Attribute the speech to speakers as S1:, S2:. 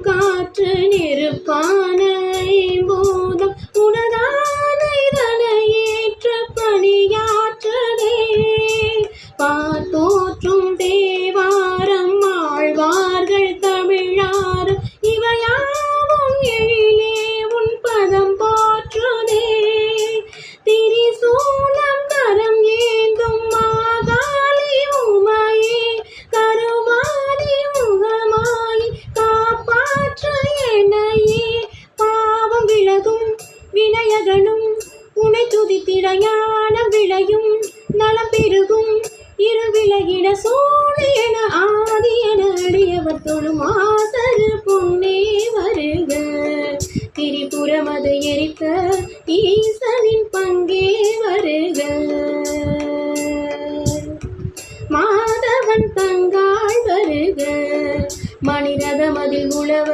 S1: காற்று நெருப்பான ஐம்பூதம் உனதான இதனையேற்ற பணியாற்றதே. பார்த்தோற்றும் தேவாரம் ஆழ்வார்கள் தமிழாரம் இவையாவும் எழிலே உன் பதம் போற்றுதே. திரிசூலம் கரம் ஏந்தும் மாகாளி உமையே கருமாரி முகமாயி காப்பாற்ற என்னையே. பாவம் விலகும் வினயகனும் உனை துதித்திட ஞானம் விளையும் நலம் பெருகும் இருவிலகின சூழியன ஆதியன அடியவர் தொழும் ஆசரு பொன்னே வருக. திரிபுரமது எரித்த ஈசனின் பங்கே வருக. மாதவன் தங்காள் வருக. மணிரதமதில் உழவ